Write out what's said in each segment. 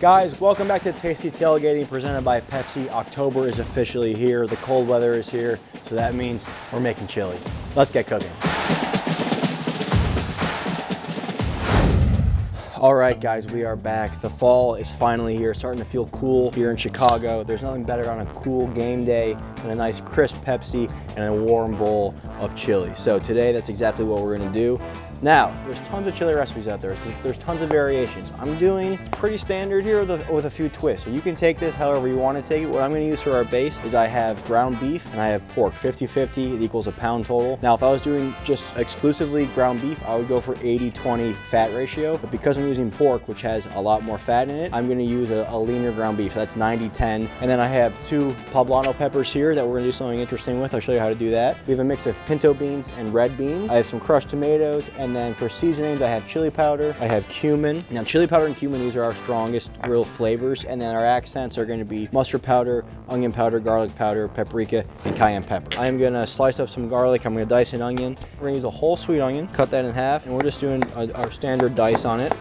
Guys, welcome back to Tasty Tailgating presented by Pepsi. October is officially here. The cold weather is here, so that means we're making chili. Let's get cooking. All right, guys, we are back. The fall is finally here, starting to feel cool here in Chicago. There's nothing better on a cool game day than a nice crisp Pepsi and a warm bowl of chili. So today, that's exactly what we're gonna do. Now, there's tons of chili recipes out there. There's tons of variations. I'm doing pretty standard here with a few twists. So you can take this however you want to take it. What I'm going to use for our base is I have ground beef and I have pork. 50-50, it equals a pound total. Now, if I was doing just exclusively ground beef, I would go for 80-20 fat ratio. But because I'm using pork, which has a lot more fat in it, I'm going to use a leaner ground beef. So that's 90-10. And then I have 2 poblano peppers here that we're going to do something interesting with. I'll show you how to do that. We have a mix of pinto beans and red beans. I have some crushed tomatoes, and then for seasonings, I have chili powder, I have cumin. Now, chili powder and cumin, these are our strongest real flavors, and then our accents are gonna be mustard powder, onion powder, garlic powder, paprika, and cayenne pepper. I am gonna slice up some garlic, I'm gonna dice an onion. We're gonna use a whole sweet onion, cut that in half, and we're just doing our standard dice on it.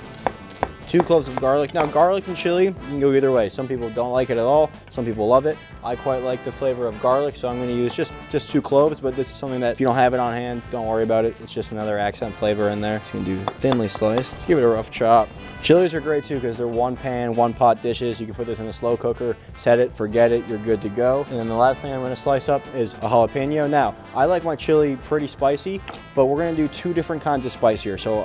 2 cloves of garlic. Now, garlic and chili, you can go either way. Some people don't like it at all. Some people love it. I quite like the flavor of garlic, so I'm going to use just 2 cloves, but this is something that if you don't have it on hand, don't worry about it. It's just another accent flavor in there. Just going to do thinly sliced. Let's give it a rough chop. Chilies are great too because they're one pan, one pot dishes. You can put this in a slow cooker, set it, forget it, you're good to go. And then the last thing I'm going to slice up is a jalapeno. Now, I like my chili pretty spicy, but we're going to do 2 different kinds of spice here. So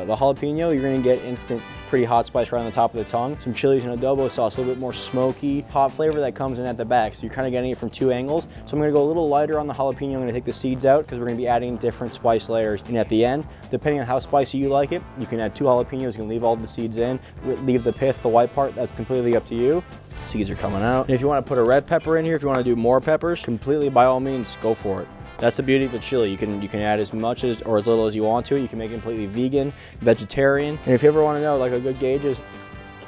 the jalapeno, you're going to get instant pretty hot spice right on the top of the tongue. Some chilies and adobo sauce, a little bit more smoky, hot flavor that comes in at the back. So you're kind of getting it from 2 angles. So I'm gonna go a little lighter on the jalapeno. I'm gonna take the seeds out because we're gonna be adding different spice layers in at the end. Depending on how spicy you like it, you can add 2 jalapenos, you can leave all the seeds in, leave the pith, the white part, that's completely up to you. Seeds are coming out. And if you wanna put a red pepper in here, if you wanna do more peppers, completely by all means, go for it. That's the beauty of the chili. You can add as much as or as little as you want to it. You can make it completely vegan, vegetarian. And if you ever want to know, like a good gauge is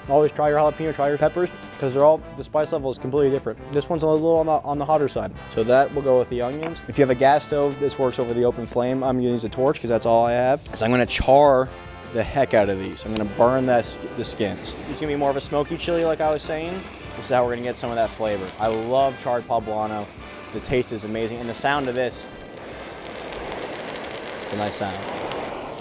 always try your jalapeno, try your peppers, because the spice level is completely different. This one's a little on the hotter side. So that will go with the onions. If you have a gas stove, this works over the open flame. I'm gonna use a torch because that's all I have. So I'm gonna char the heck out of these. I'm gonna burn the skins. It's gonna be more of a smoky chili like I was saying. This is how we're gonna get some of that flavor. I love charred poblano. The taste is amazing, and the sound of this, it's a nice sound.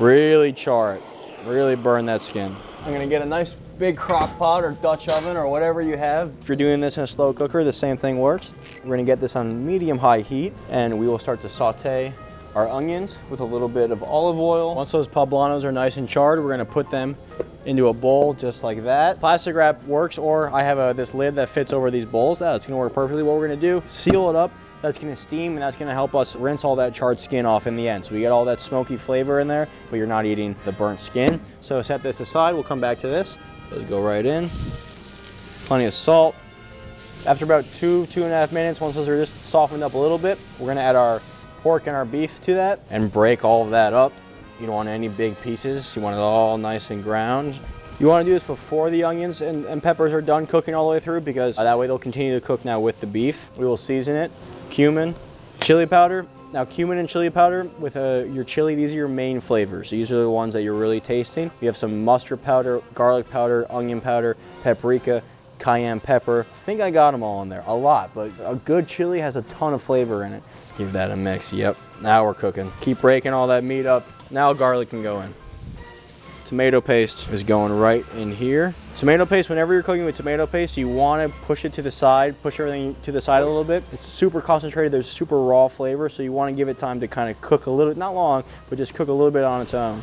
Really char it, really burn that skin. I'm gonna get a nice big crock pot or Dutch oven or whatever you have. If you're doing this in a slow cooker, the same thing works. We're gonna get this on medium-high heat, and we will start to saute our onions with a little bit of olive oil. Once those poblanos are nice and charred, we're gonna put them into a bowl just like that. Plastic wrap works, or I have this lid that fits over these bowls. That's gonna work perfectly. What we're gonna do, seal it up. That's gonna steam, and that's gonna help us rinse all that charred skin off in the end. So we get all that smoky flavor in there, but you're not eating the burnt skin. So set this aside, we'll come back to this. Let's go right in. Plenty of salt. After about 2.5 minutes, once those are just softened up a little bit, we're gonna add our pork and our beef to that and break all of that up. You don't want any big pieces. You want it all nice and ground. You want to do this before the onions and peppers are done cooking all the way through, because that way they'll continue to cook now with the beef. We will season it. Cumin, chili powder. Now, cumin and chili powder with your chili, these are your main flavors. These are the ones that you're really tasting. You have some mustard powder, garlic powder, onion powder, paprika, cayenne pepper. I think I got them all in there, a lot, but a good chili has a ton of flavor in it. Give that a mix, yep. Now we're cooking. Keep breaking all that meat up. Now garlic can go in. Tomato paste is going right in here. Tomato paste, whenever you're cooking with tomato paste, you want to push it to the side, push everything to the side a little bit. It's super concentrated, there's super raw flavor, so you want to give it time to kind of cook a little, not long, but just cook a little bit on its own.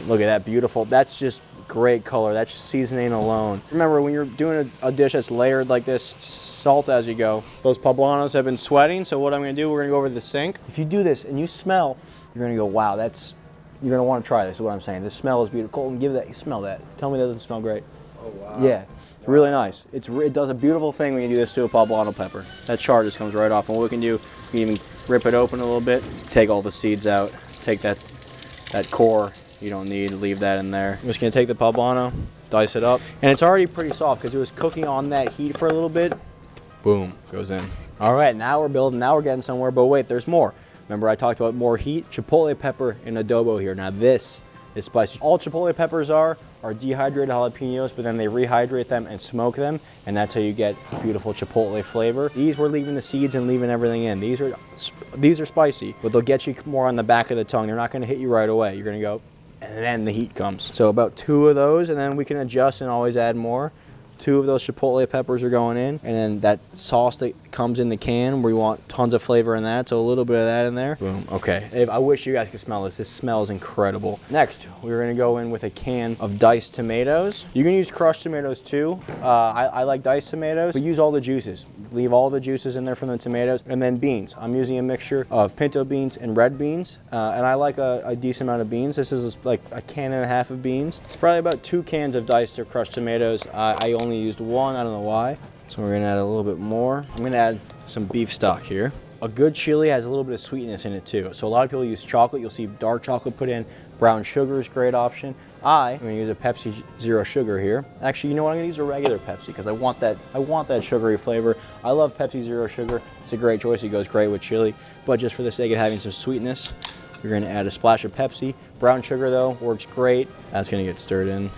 Look at that, beautiful. That's just great color. That's seasoning alone. Remember, when you're doing a dish that's layered like this, salt as you go. Those poblanos have been sweating, so what I'm going to do, we're going to go over to the sink. If you do this and you smell, you're going to go, wow, you're going to want to try this, is what I'm saying. The smell is beautiful. Colton, smell that. Tell me that doesn't smell great. Oh, wow. Yeah, it's really nice. It does a beautiful thing when you do this to a poblano pepper. That char just comes right off. And what we can do, we can even rip it open a little bit, take all the seeds out, take that core you don't need, leave that in there. I'm just going to take the poblano, dice it up. And it's already pretty soft because it was cooking on that heat for a little bit. Boom, goes in. All right, now we're building, now we're getting somewhere, but wait, there's more. Remember I talked about more heat? Chipotle pepper and adobo here. Now this is spicy. All chipotle peppers are dehydrated jalapenos, but then they rehydrate them and smoke them, and that's how you get beautiful chipotle flavor. These we're leaving the seeds and leaving everything in. These are spicy, but they'll get you more on the back of the tongue. They're not gonna hit you right away. You're gonna go, and then the heat comes. So about 2 of those, and then we can adjust and always add more. 2 of those chipotle peppers are going in, and then that sauce that comes in the can, we want tons of flavor in that, so a little bit of that in there. Boom, okay. I wish you guys could smell this. This smells incredible. Next, we're gonna go in with a can of diced tomatoes. You can use crushed tomatoes too. I like diced tomatoes, but use all the juices. Leave all the juices in there from the tomatoes, and then beans. I'm using a mixture of pinto beans and red beans, and I like a decent amount of beans. This is like a can and a half of beans. It's probably about 2 cans of diced or crushed tomatoes. I only used 1, I don't know why. So we're gonna add a little bit more. I'm gonna add some beef stock here. A good chili has a little bit of sweetness in it too. So a lot of people use chocolate. You'll see dark chocolate put in. Brown sugar is a great option. I'm gonna use a Pepsi Zero Sugar here. Actually, you know what? I'm gonna use a regular Pepsi because I want that sugary flavor. I love Pepsi Zero Sugar. It's a great choice. It goes great with chili. But just for the sake of having some sweetness, we're gonna add a splash of Pepsi. Brown sugar though, works great. That's gonna get stirred in.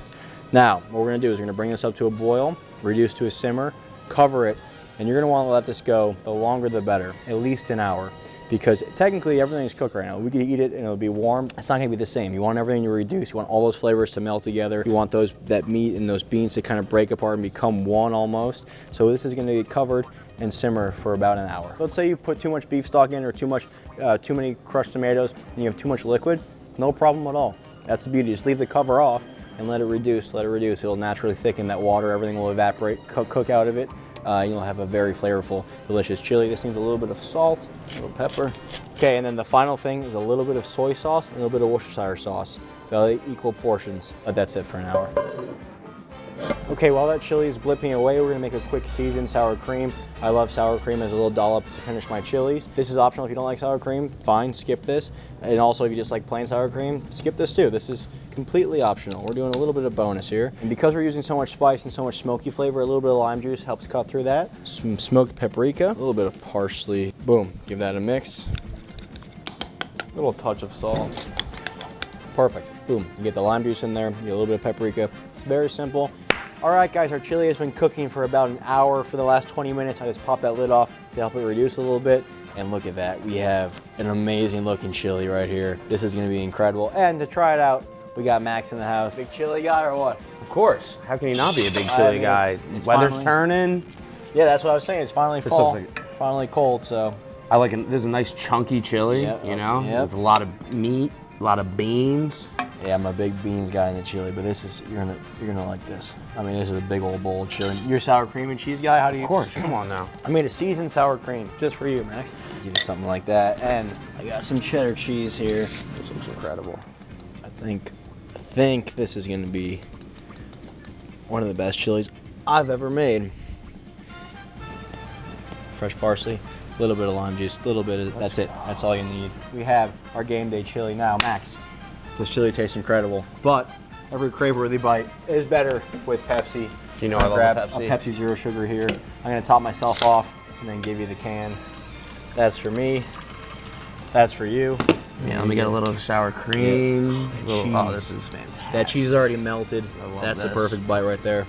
Now, what we're gonna do is we're gonna bring this up to a boil, reduce to a simmer, cover it, and you're gonna wanna let this go, the longer the better, at least an hour, because technically everything's cooked right now. We can eat it and it'll be warm. It's not gonna be the same. You want everything to reduce. You want all those flavors to melt together. You want that meat and those beans to kind of break apart and become one almost. So this is gonna get covered and simmer for about an hour. Let's say you put too much beef stock in or too many crushed tomatoes and you have too much liquid, no problem at all. That's the beauty, just leave the cover off and let it reduce, It'll naturally thicken that water, everything will evaporate, cook out of it. You'll have a very flavorful, delicious chili. This needs a little bit of salt, a little pepper. Okay, and then the final thing is a little bit of soy sauce and a little bit of Worcestershire sauce. They'll equal portions. Let that sit for an hour. Okay, while that chili is blipping away, we're gonna make a quick seasoned sour cream. I love sour cream as a little dollop to finish my chilies. This is optional if you don't like sour cream, fine, skip this. And also if you just like plain sour cream, skip this too. This is completely optional. We're doing a little bit of bonus here. And because we're using so much spice and so much smoky flavor, a little bit of lime juice helps cut through that. Some smoked paprika, a little bit of parsley. Boom, give that a mix. A little touch of salt. Perfect, boom. You get the lime juice in there, you get a little bit of paprika. It's very simple. All right, guys, our chili has been cooking for about an hour. For the last 20 minutes, I just popped that lid off to help it reduce a little bit. And look at that, we have an amazing looking chili right here. This is gonna be incredible. And to try it out, we got Max in the house. Big chili guy or what? Of course, how can you not be a big chili guy? It's Weather's finally turning. Yeah, that's what I was saying, it's finally fall, finally cold, so. I like it, there's a nice chunky chili, you know? Yep. There's a lot of meat, a lot of beans. Yeah, I'm a big beans guy in the chili, but this is, you're gonna like this. I mean, this is a big old bowl of chili. You're a sour cream and cheese guy, how do you? Of course, come on now. I made a seasoned sour cream, just for you, Max. Give you something like that, and I got some cheddar cheese here. This looks incredible. I think this is gonna be one of the best chilies I've ever made. Fresh parsley, a little bit of lime juice, a little bit of, that's it, that's all you need. We have our game day chili now. Max, this chili tastes incredible, but every crave-worthy bite is better with Pepsi. You know I love grab Pepsi. a Pepsi Zero Sugar here. I'm gonna top myself off and then give you the can. That's for me, that's for you. Yeah, let me get a little sour cream. Yeah. Oh, this is fantastic. That cheese is already melted. That's this. the perfect bite right there.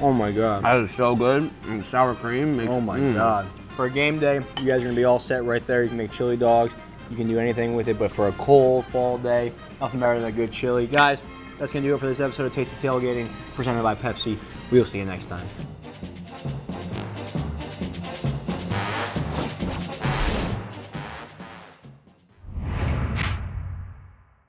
Oh my God. That is so good. And sour cream makes Oh my God. For a game day, you guys are gonna be all set right there. You can make chili dogs. You can do anything with it, but for a cold fall day, nothing better than a good chili. Guys, that's gonna do it for this episode of Tasty Tailgating, presented by Pepsi. We'll see you next time.